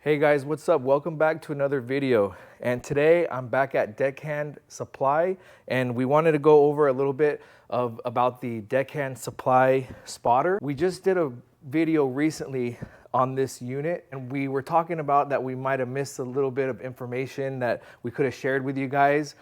Hey guys, what's up? Welcome back to another video. And today I'm back at Deckhand Supply, and we wanted to go over a little bit about the Deckhand Supply spotter. We just did a video recently on this unit, and we were talking about that we might have missed a little bit of information that we could have shared with you guys.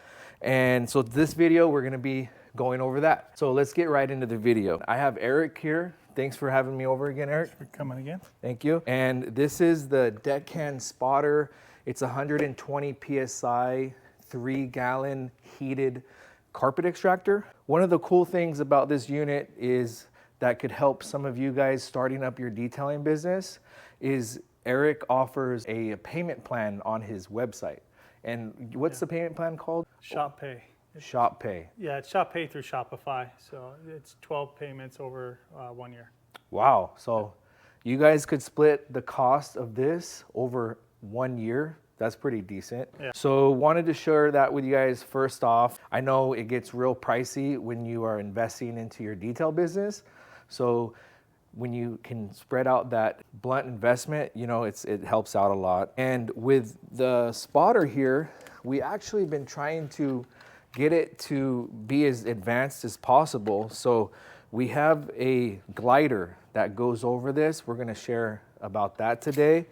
And so this video, we're gonna be going over that. So let's get right into the video. I have Eric here. Thanks for having me over again, Eric. Thanks for coming again. Thank you. And this is the Deckhand spotter. It's 120 PSI, 3-gallon heated carpet extractor. One of the cool things about this unit is that could help some of you guys starting up your detailing business is Eric offers a payment plan on his website. And what's the payment plan called? Shop Pay. Shop Pay. Yeah, it's Shop Pay through Shopify. So it's 12 payments over 1 year. Wow. So you guys could split the cost of this over 1 year. That's pretty decent. Yeah. So wanted to share that with you guys first off. I know it gets real pricey when you are investing into your detail business. So when you can spread out that blunt investment, you know, it helps out a lot. And with the spotter here, we actually been trying to get it to be as advanced as possible. So we have a glider that goes over this. We're gonna share about that today.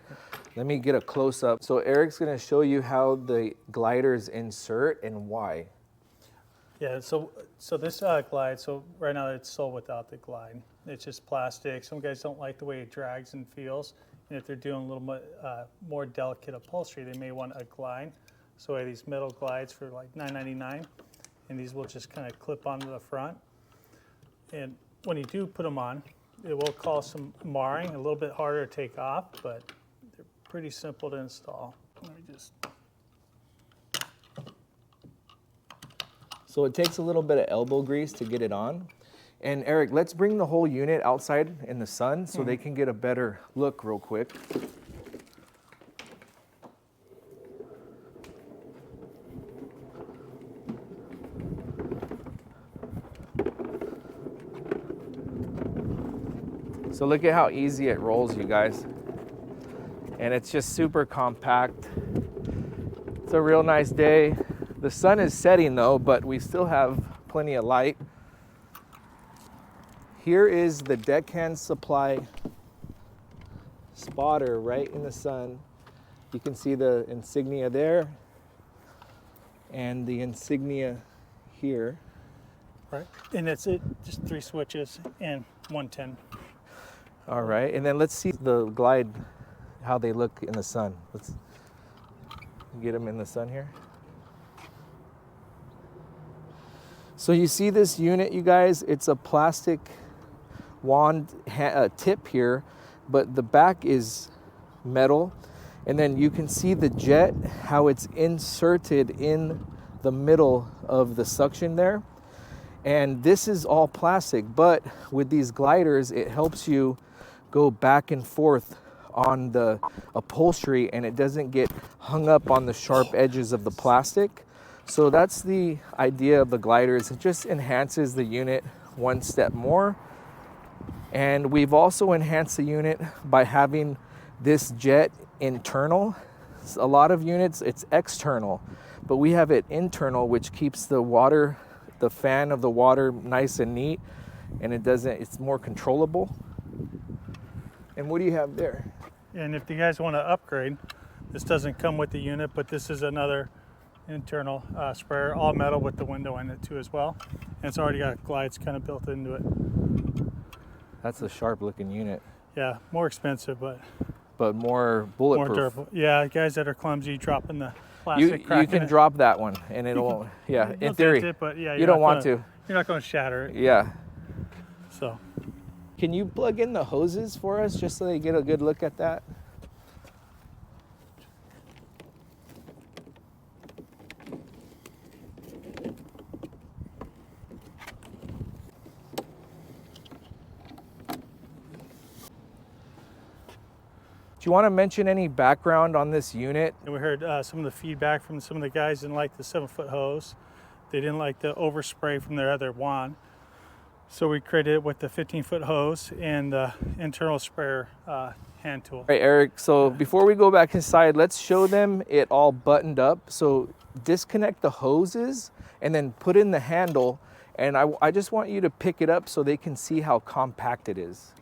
Let me get a close up. So Eric's gonna show you how the gliders insert and why. Yeah, so this glide, so right now it's sold without the glide. It's just plastic. Some guys don't like the way it drags and feels. And if they're doing a little more delicate upholstery, they may want a glide. So we have these metal glides for like $9.99, and these will just kind of clip onto the front. And when you do put them on, it will cause some marring, a little bit harder to take off, but they're pretty simple to install. Let me just... So it takes a little bit of elbow grease to get it on. And Eric, let's bring the whole unit outside in the sun so they can get a better look real quick. So look at how easy it rolls, you guys. And it's just super compact. It's a real nice day. The sun is setting though, but we still have plenty of light. Here is the Deckhand Supply spotter right in the sun. You can see the insignia there and the insignia here. Right, and that's it, just 3 switches and 110. All right, and then let's see the glide, how they look in the sun. Let's get them in the sun here. So you see this unit, you guys, it's a plastic wand tip here, but the back is metal. And then you can see the jet, how it's inserted in the middle of the suction there. And this is all plastic, but with these gliders, it helps you go back and forth on the upholstery and it doesn't get hung up on the sharp edges of the plastic. So that's the idea of the gliders. It just enhances the unit one step more. And we've also enhanced the unit by having this jet internal. A lot of units, it's external, but we have it internal, which keeps the water, the fan of the water nice and neat, and it's more controllable. And what do you have there? And if you guys want to upgrade, this doesn't come with the unit, but this is another internal sprayer, all metal with the window in it too as well. And it's already got glides kind of built into it. That's a sharp looking unit. Yeah, more expensive, but more bulletproof. More durable. Yeah, guys that are clumsy dropping the plastic, you can drop that one and it'll, yeah, in theory. It, but yeah, you don't want to. You're not going to shatter it. Yeah. So. Can you plug in the hoses for us just so they get a good look at that? Do you want to mention any background on this unit? And we heard some of the feedback from some of the guys didn't like the 7-foot hose. They didn't like the overspray from their other wand. So we created it with the 15-foot hose and the internal sprayer hand tool. All right, Eric, so before we go back inside, let's show them it all buttoned up. So disconnect the hoses and then put in the handle. And I just want you to pick it up so they can see how compact it is.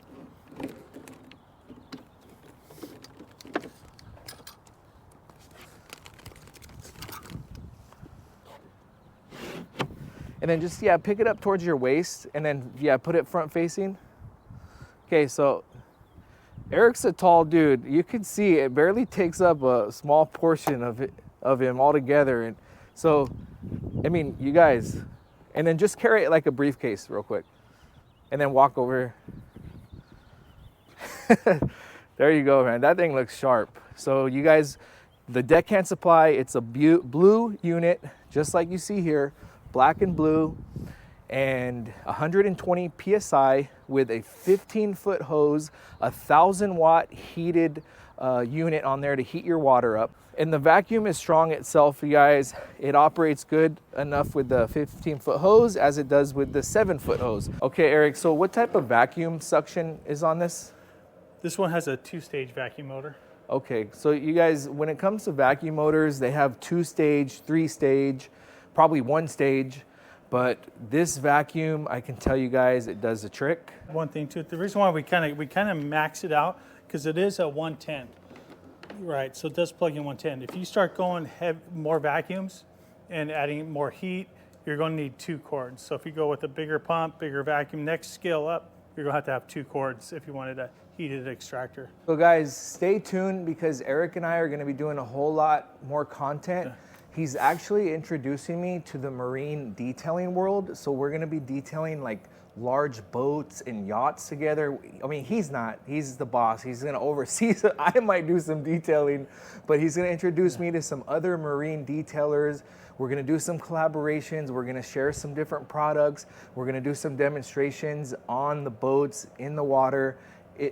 And then just, yeah, pick it up towards your waist and then, yeah, put it front facing. Okay, so Eric's a tall dude. You can see it barely takes up a small portion of him altogether. And so, I mean, you guys, and then just carry it like a briefcase real quick and then walk over. There you go, man. That thing looks sharp. So you guys, the Deckhand Supply, it's a blue unit, just like you see here, black and blue, and 120 PSI with a 15-foot hose, 1,000-watt heated unit on there to heat your water up. And the vacuum is strong itself, you guys. It operates good enough with the 15-foot hose as it does with the 7-foot hose. Okay, Eric, so what type of vacuum suction is on this? This one has a 2-stage vacuum motor. Okay, so you guys, when it comes to vacuum motors, they have 2-stage, 3-stage, probably 1-stage, but this vacuum, I can tell you guys, it does the trick. One thing too, the reason why we kind of max it out, because it is a 110, right? So it does plug in 110. If you start going more vacuums and adding more heat, you're going to need 2 cords. So if you go with a bigger pump, bigger vacuum, next scale up, you're going to have 2 cords if you wanted a heated extractor. So guys, stay tuned because Eric and I are going to be doing a whole lot more content. Yeah. He's actually introducing me to the marine detailing world. So we're gonna be detailing like large boats and yachts together. I mean, he's the boss. He's gonna oversee, so I might do some detailing, but he's gonna introduce me to some other marine detailers. We're gonna do some collaborations. We're gonna share some different products. We're gonna do some demonstrations on the boats, in the water.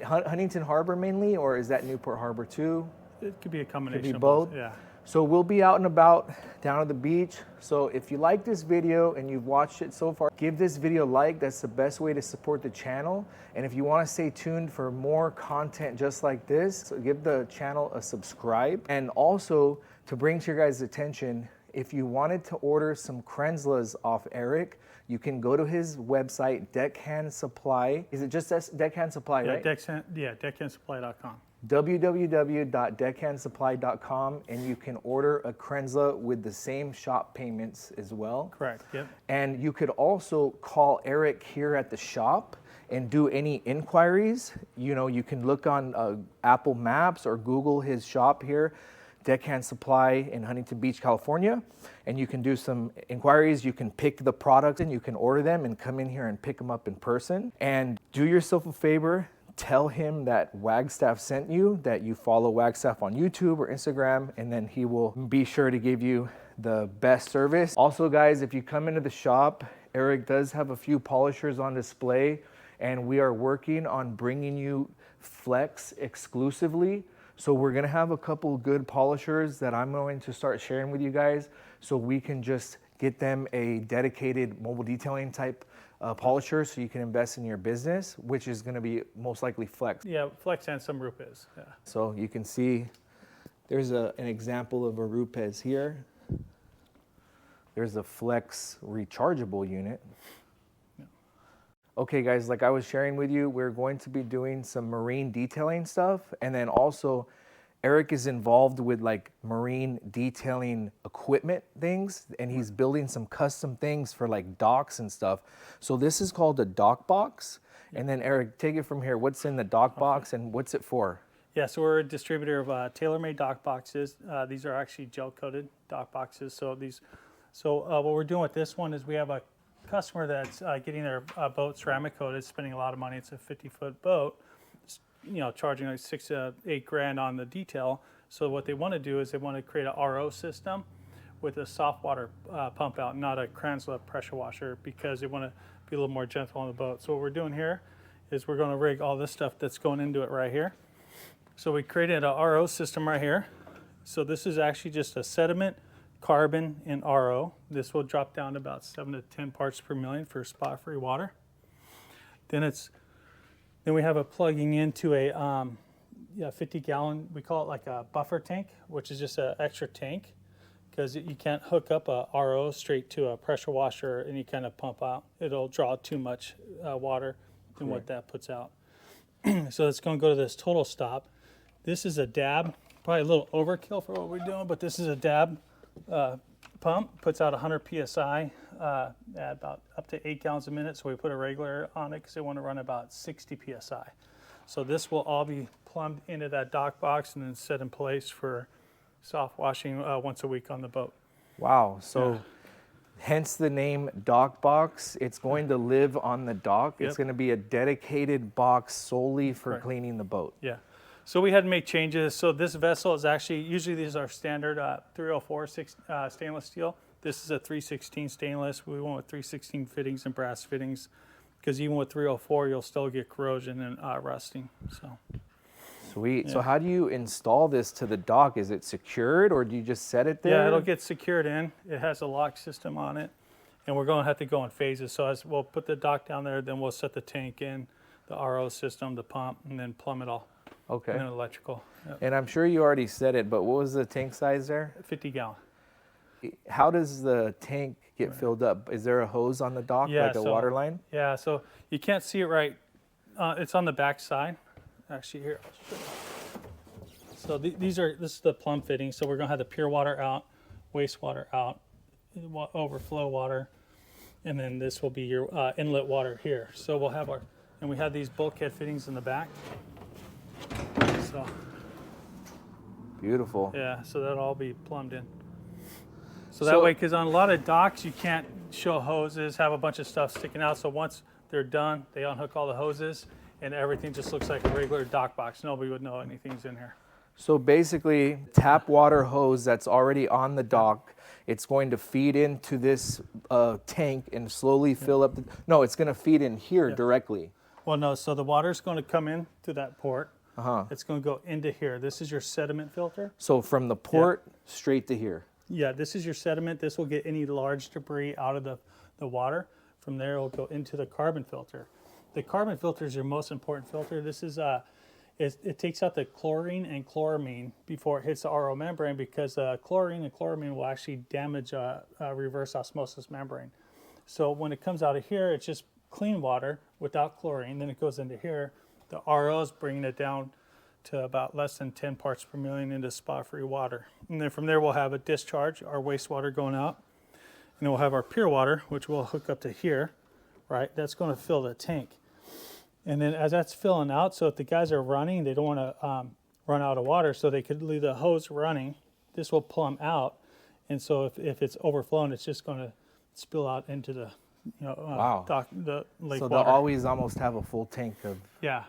Huntington Harbor mainly, or is that Newport Harbor too? It could be a combination could be of both. Yeah. So we'll be out and about down at the beach. So if you like this video and you've watched it so far, give this video a like. That's the best way to support the channel. And if you want to stay tuned for more content just like this, so give the channel a subscribe. And also to bring to your guys' attention, if you wanted to order some Krenzlas off Eric, you can go to his website, Deckhand Supply. Is it just Deckhand Supply, right? DeckhandSupply.com. www.deckhandsupply.com, and you can order a Krenzla with the same shop payments as well. Correct, yep. And you could also call Eric here at the shop and do any inquiries. You know, you can look on Apple Maps or Google his shop here, Deckhand Supply in Huntington Beach, California, and you can do some inquiries. You can pick the products and you can order them and come in here and pick them up in person. And do yourself a favor, tell him that Wagstaff sent you, that you follow Wagstaff on YouTube or Instagram, and then he will be sure to give you the best service. Also guys, if you come into the shop, Eric does have a few polishers on display, and we are working on bringing you Flex exclusively. So we're gonna have a couple good polishers that I'm going to start sharing with you guys, so we can just get them a dedicated mobile detailing type polisher so you can invest in your business, which is gonna be most likely Flex. Yeah, Flex and some Rupes, yeah. So you can see there's an example of a Rupes here. There's a Flex rechargeable unit. Yeah. Okay guys, like I was sharing with you, we're going to be doing some marine detailing stuff, and then also Eric is involved with like marine detailing equipment things, and he's building some custom things for like docks and stuff. So this is called a dock box. And then Eric, take it from here. What's in the dock box and what's it for? Yeah, so we're a distributor of tailor-made dock boxes. These are actually gel-coated dock boxes. So what we're doing with this one is we have a customer that's getting their boat ceramic coated, spending a lot of money. It's a 50-foot boat, you know, charging like $6 to $8 grand on the detail. So what they want to do is they want to create a RO system with a soft water pump out, not a Krenzla pressure washer, because they want to be a little more gentle on the boat. So what we're doing here is we're going to rig all this stuff that's going into it right here. So we created a RO system right here. So this is actually just a sediment, carbon, and RO. This will drop down to about 7 to 10 parts per million for spot-free water. Then we have it plugging into a 50-gallon, we call it like a buffer tank, which is just an extra tank, because you can't hook up a RO straight to a pressure washer and you kind of pump out. It'll draw too much water than what that puts out. So it's going to go to this total stop. This is a dab, probably a little overkill for what we're doing, but this is a dab pump, puts out 100 PSI at about up to 8 gallons a minute. So we put a regular on it because they want to run about 60 PSI. So this will all be plumbed into that dock box and then set in place for soft washing once a week on the boat. Wow. So hence the name dock box. It's going to live on the dock. It's going to be a dedicated box solely for cleaning the boat. Yeah. So we had to make changes. So this vessel is actually, usually these are standard 304 stainless steel. This is a 316 stainless. We went with 316 fittings and brass fittings, because even with 304, you'll still get corrosion and rusting. So. Sweet. Yeah. So how do you install this to the dock? Is it secured, or do you just set it there? Yeah, it'll get secured in. It has a lock system on it, and we're going to have to go in phases. So as we'll put the dock down there, then we'll set the tank in, the RO system, the pump, and then plumb it all. Okay. And then electrical. Yep. And I'm sure you already said it, but what was the tank size there? 50 gallon. How does the tank get filled up? Is there a hose on the dock, like a water line? Yeah, so you can't see it right. It's on the back side. Actually, here, I'll show you. So this is the plumb fitting. So we're going to have the pure water out, wastewater out, overflow water, and then this will be your inlet water here. So we'll have and we have these bulkhead fittings in the back. So beautiful. Yeah, so that'll all be plumbed in. So that way, because on a lot of docks, you can't show hoses, have a bunch of stuff sticking out. So once they're done, they unhook all the hoses, and everything just looks like a regular dock box. Nobody would know anything's in here. So basically, tap water hose that's already on the dock, it's going to feed into this tank and slowly fill up. No, it's going to feed in here directly. Well, no, so the water's going to come in through that port. Uh-huh. It's going to go into here. This is your sediment filter. So from the port straight to here. Yeah, this is your sediment. This will get any large debris out of the water. From there, it will go into the carbon filter. The carbon filter is your most important filter. This is it takes out the chlorine and chloramine before it hits the RO membrane, because chlorine and chloramine will actually damage reverse osmosis membrane. So when it comes out of here, it's just clean water without chlorine. Then it goes into here. The RO is bringing it down to about less than 10 parts per million into spot-free water. And then from there, we'll have a discharge, our wastewater going out. And then we'll have our pure water, which we'll hook up to here, right? That's going to fill the tank. And then as that's filling out, so if the guys are running, they don't want to run out of water, so they could leave the hose running. This will plumb out. And so if it's overflowing, it's just going to spill out into the the lake water. So they'll always almost have a full tank of... Yeah.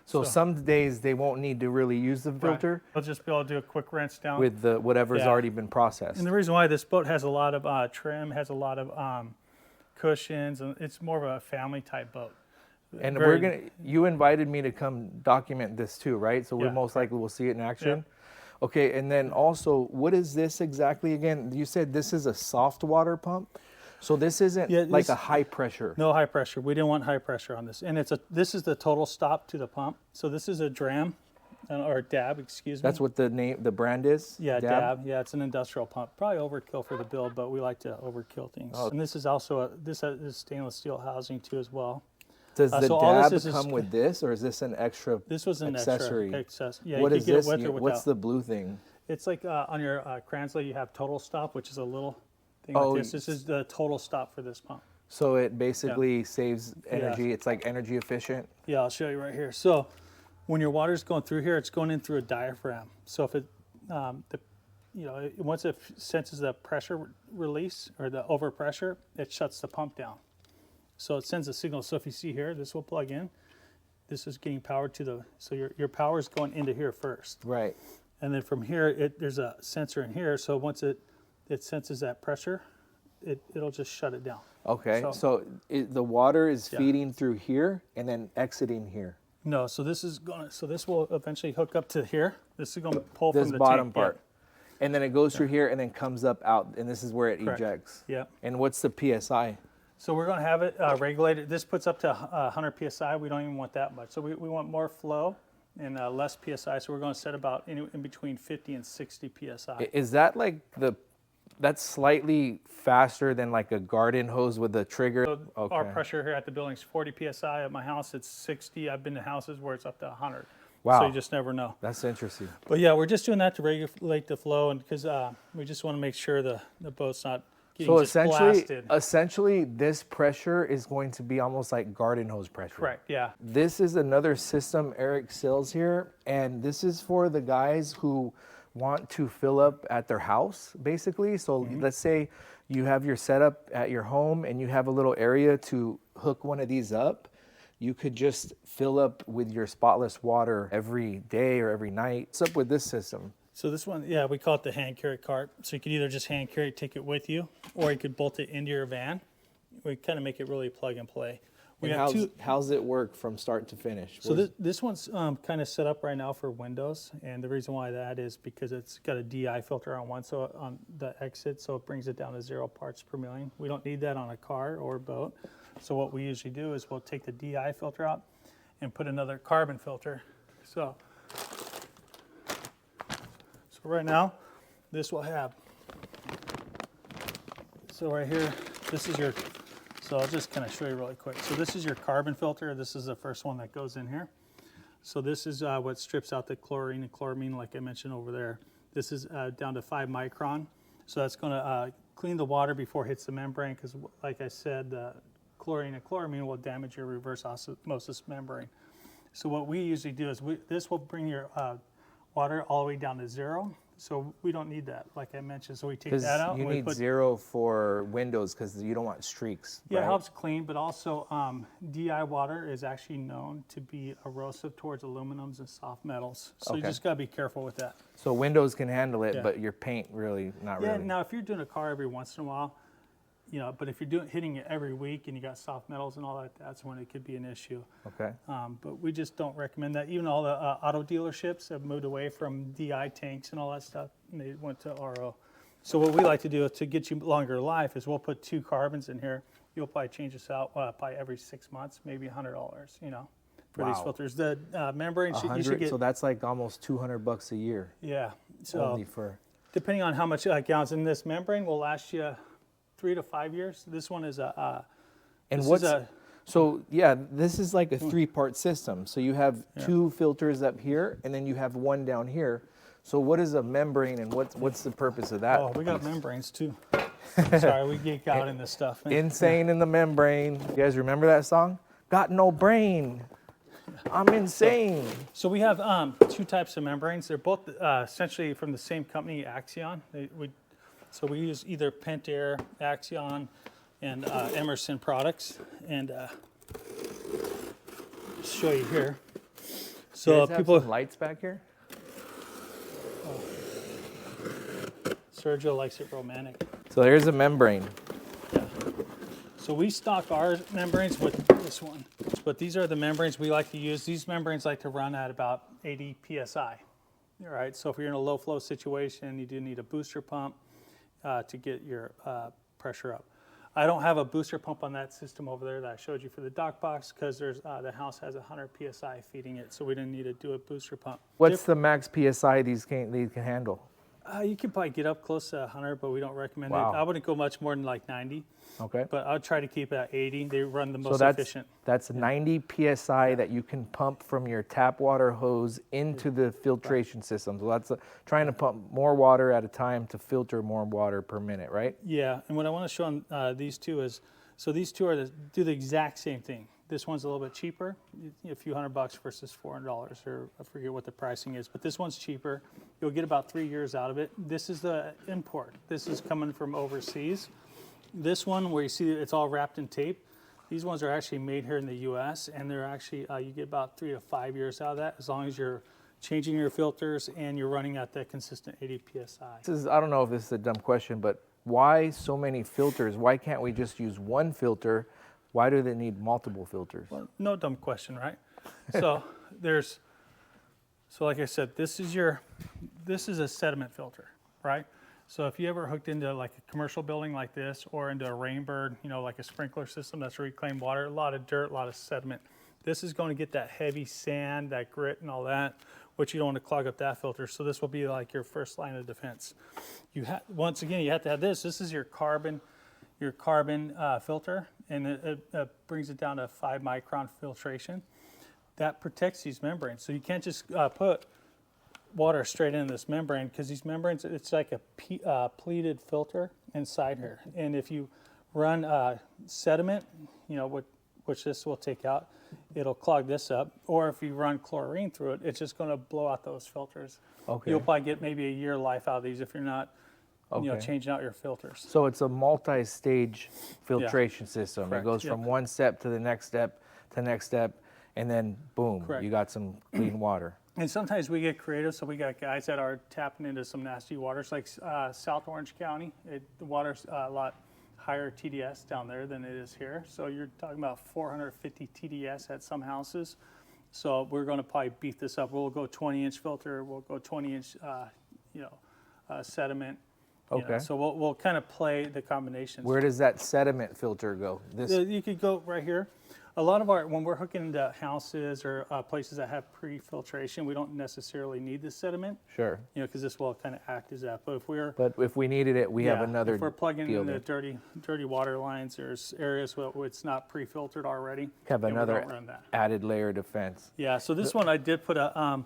So some days they won't need to really use the filter. Right. They'll just be able to do a quick rinse down. With the whatever's already been processed. And the reason why this boat has a lot of trim, has a lot of cushions, and it's more of a family type boat. And you invited me to come document this too, right? So we most likely will see it in action. Yeah. Okay, and then also, what is this exactly again? You said this is a soft water pump? So this isn't like a high pressure. No high pressure. We didn't want high pressure on this. And this is the total stop to the pump. So this is a dram, or DAB, excuse me. That's what the brand is? Yeah, DAB. Yeah, it's an industrial pump. Probably overkill for the build, but we like to overkill things. Oh. And this is also this has stainless steel housing too as well. Does the DAB come with this, or is this an extra This was an accessory? Yeah, what you is could this? get it with or without. What's the blue thing? It's like on your Kranzle, you have total stop, which is a little thing like this. This is the total stop for this pump. So it basically saves energy. Yeah. It's like energy efficient. Yeah, I'll show you right here. So when your water's going through here, it's going in through a diaphragm. So if it, once it senses the pressure release or the overpressure, it shuts the pump down. So it sends a signal. So if you see here, this will plug in. This is getting power to so your power is going into here first. Right. And then from here, there's a sensor in here. So once it senses that pressure, it'll just shut it down. Okay. So the water is feeding through here and then exiting here. No. So this will eventually hook up to here. This is going to pull from the bottom tank. part. Yeah. And then it goes through here and then comes up out, and this is where it ejects. Yeah. And what's the PSI? So we're going to have it regulated. This puts up to 100 psi. We don't even want that much. So we want more flow and less psi. So we're going to set about in between 50 and 60 psi. Is that like that's slightly faster than like a garden hose with a trigger? So Okay. our pressure here at the building is 40 psi. At my house, it's 60. I've been to houses where it's up to 100. Wow. So you just never know. That's interesting. But yeah, we're just doing that to regulate the flow, and because we just want to make sure the boat's not getting So just blasted. essentially, this pressure is going to be almost like garden hose pressure. Correct. Yeah. This is another system Eric sells here, and this is for the guys who want to fill up at their house, basically. So let's say you have your setup at your home and you have a little area to hook one of these up. You could just fill up with your Spotless water every day or every night. What's up with this system? So this one, yeah, we call it the hand carry cart. So you could either just hand carry it, take it with you, or you could bolt it into your van. We kind of make it really plug and play. We And have how's it work from start to finish? So this one's kind of set up right now for windows, and the reason why that is because it's got a DI filter on one, so on the exit, so it brings it down to 0 parts per million. We don't need that on a car or boat. So what we usually do is we'll take the DI filter out and put another carbon filter. So right now, this will have. So right here, this is your. So I'll just kind of show you really quick. So this is your carbon filter. This is the first one that goes in here. So this is what strips out the chlorine and chloramine, like I mentioned over there. This is down to 5 micron. So that's going to clean the water before it hits the membrane, because like I said, the chlorine and chloramine will damage your reverse osmosis membrane. So what we usually do is this will bring your water all the way down to 0. So we don't need that, like I mentioned. So we take that out. You and we need put 0 for windows because you don't want streaks. Yeah, right? it helps clean, but also DI water is actually known to be erosive towards aluminums and soft metals. So you just got to be careful with that. So windows can handle it, Yeah. but your paint really not Yeah, really. now if you're doing a car every once in a while, but if you're hitting it every week and you got soft metals and all that, that's when it could be an issue. Okay. But we just don't recommend that. Even all the auto dealerships have moved away from DI tanks and all that stuff, and they went to RO. So what we like to do to get you longer life is we'll put 2 carbons in here. You'll probably change this out probably every 6 months, maybe $100, for these Wow. filters. The membrane, you should 100, get. so that's like almost $200 a year. Yeah. So Only for. depending on how much gallons in this membrane will last you 3 to 5 years. This one is And this what's is so yeah, this is like a 3-part system. So you have 2 filters up here, and then you have 1 down here. So what is a membrane, and what's the purpose of that? Oh, we got membranes too. Sorry, we geek out in this stuff. Insane in the membrane. You guys remember that song? Got no brain. I'm insane. So we have 2 types of membranes. They're both essentially from the same company, Axion. So we use either Pentair, Axion, and Emerson products. And show you here. So You guys have people, some lights back here. Sergio likes it romantic. So here's a membrane. Yeah. So we stock our membranes with this one, but these are the membranes we like to use. These membranes like to run at about 80 psi. All right. So if you're in a low flow situation, you do need a booster pump to get your pressure up. I don't have a booster pump on that system over there that I showed you for the dock box because there's the house has 100 psi feeding it, so we didn't need to do a booster pump. What's the max PSI these can handle? You can probably get up close to 100, but we don't recommend Wow. it. I wouldn't go much more than like 90. Okay. But I'll try to keep it at 80. They run the most So efficient. that's 90 PSI that you can pump from your tap water hose into the filtration system. So that's trying to pump more water at a time to filter more water per minute, right? Yeah, and what I want to show on these 2 is, so these 2 do the exact same thing. This one's a little bit cheaper, a few $100 versus $400, or I forget what the pricing is, but this one's cheaper. You'll get about 3 years out of it. This is the import. This is coming from overseas. This one, where you see it's all wrapped in tape, these ones are actually made here in the U.S., and they're actually, you get about 3 to 5 years out of that, as long as you're changing your filters and you're running at that consistent 80 PSI. I don't know if this is a dumb question, but why so many filters? Why can't we just use one filter? Why do they need multiple filters? Well, no dumb question, right? So so like I said, this is a sediment filter, right? So if you ever hooked into like a commercial building like this or into a rainbird, you know, like a sprinkler system that's reclaimed water, a lot of dirt, a lot of sediment. This is going to get that heavy sand, that grit and all that, which you don't want to clog up that filter. So this will be like your first line of defense. Once again, you have to have this. This is your carbon filter, and it brings it down to 5 micron filtration. That protects these membranes. So you can't just put water straight into this membrane, because these membranes, it's like a pleated filter inside here. And if you run sediment, you know, which this will take out, it'll clog this up. Or if you run chlorine through it, it's just going to blow out those filters. Okay. You'll probably get maybe a year life out of these if you're not you know, changing out your filters. So it's a multi-stage filtration system. Correct. It goes from one step to the next step to the next step, and then boom, Correct. you got some clean water. And sometimes we get creative, so we got guys that are tapping into some nasty waters, like South Orange County. The water's a lot higher TDS down there than it is here. So you're talking about 450 TDS at some houses. So we're going to probably beat this up. We'll go 20-inch filter. We'll go 20-inch, sediment. Okay. You know, so we'll kind of play the combinations. Where does that sediment filter go? You could go right here. A lot of when we're hooking into houses or places that have pre-filtration, we don't necessarily need the sediment. Sure. You know, because this will kind of act as that. But if we needed it, we have another. If we're plugging in the dirty water lines, there's areas where it's not pre-filtered already. Have another added layer of defense. Yeah. So this one I did put a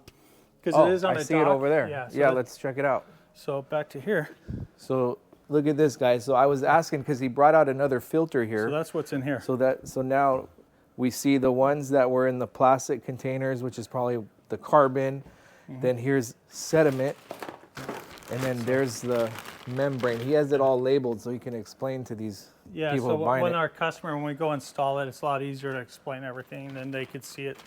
because it is on a dock. I see it over there. Yeah. Let's check it out. So back to here. So look at this, guys. So I was asking because he brought out another filter here. So that's what's in here. So now we see the ones that were in the plastic containers, which is probably the carbon. Mm-hmm. Then here's sediment, and then there's the membrane. He has it all labeled so he can explain to these people so buying when it. our customer, when we go install it, it's a lot easier to explain everything, and then they could see it.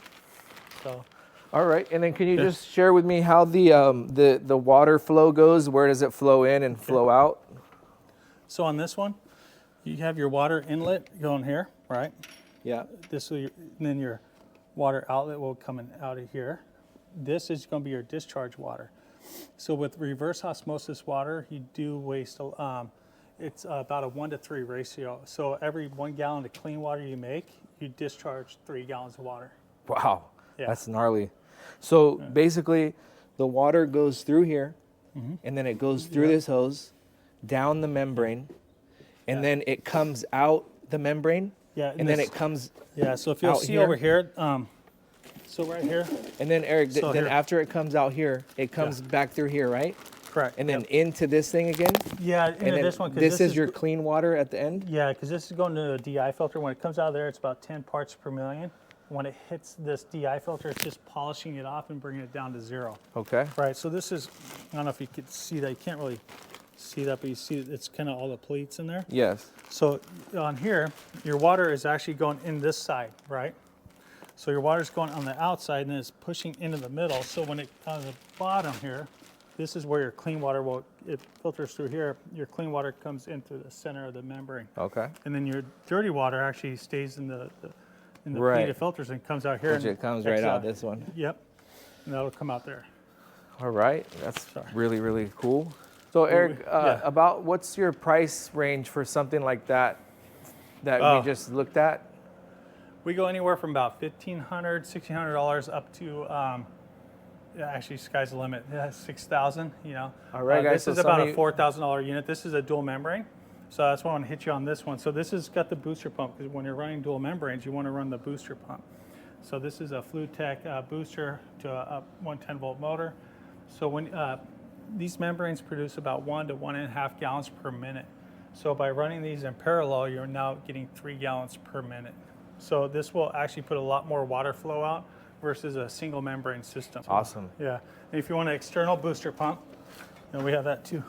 So. All right, and then can you just share with me how the water flow goes? Where does it flow in and flow out? So on this one, you have your water inlet going here, right? Yeah. And then your water outlet will come in out of here. This is going to be your discharge water. So with reverse osmosis water, you do waste. It's about a 1-to-3 ratio. So every 1 gallon of clean water you make, you discharge 3 gallons of water. Wow. Yeah. That's gnarly. So basically, the water goes through here, and then it goes through this hose, down the membrane, and then it comes out the membrane, and then it comes so if you'll see over here, so right here. And then, Eric, then after it comes out here, it comes back through here, right? Correct. And then into this thing again? Yeah, into this one. This is your clean water at the end? Yeah, because this is going to a DI filter. When it comes out of there, it's about 10 parts per million. When it hits this DI filter, it's just polishing it off and bringing it down to 0. Okay. Right, so this is, I don't know if you could see that. You can't really see that, but you see it's kind of all the pleats in there. Yes. So on here, your water is actually going in this side, right? So your water's going on the outside and then it's pushing into the middle. So when it on the bottom here, this is where your clean water it filters through here. Your clean water comes into the center of the membrane. Okay. And then your dirty water actually stays in the pleated filters and comes out here. Which it comes right out this one. Yep. And that'll come out there. All right. That's really, really cool. So Eric, about what's your price range for something like that we just looked at? We go anywhere from about $1,500, $1,600 up to, actually sky's the limit, $6,000, you know. All right, guys. This is about a $4,000 unit. This is a dual membrane. So that's why I want to hit you on this one. So this has got the booster pump, because when you're running dual membranes, you want to run the booster pump. So this is a FluTech booster to a 110 volt motor. So when these membranes produce about 1 to 1.5 gallons per minute. So by running these in parallel, you're now getting 3 gallons per minute. So this will actually put a lot more water flow out versus a single membrane system. Awesome. Yeah. And if you want an external booster pump, you know, we have that too.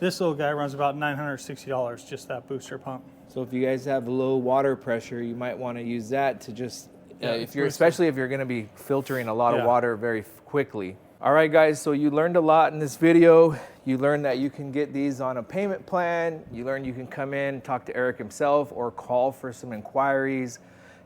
This little guy runs about $960, just that booster pump. So if you guys have low water pressure, you might want to use that to just, especially if you're going to be filtering a lot of water very quickly. All right, guys, so you learned a lot in this video. You learned that you can get these on a payment plan. You learned you can come in, talk to Eric himself, or call for some inquiries.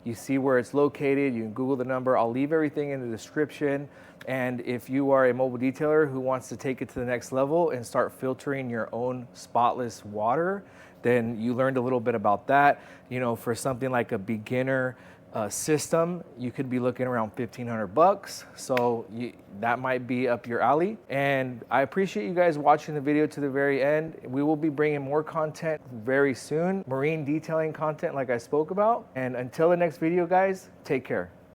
You see where it's located. You can Google the number. I'll leave everything in the description. And if you are a mobile detailer who wants to take it to the next level and start filtering your own Spotless water, then you learned a little bit about that. You know, for something like a beginner system, you could be looking around $1,500. So that might be up your alley. And I appreciate you guys watching the video to the very end. We will be bringing more content very soon, marine detailing content like I spoke about. And until the next video, guys, take care.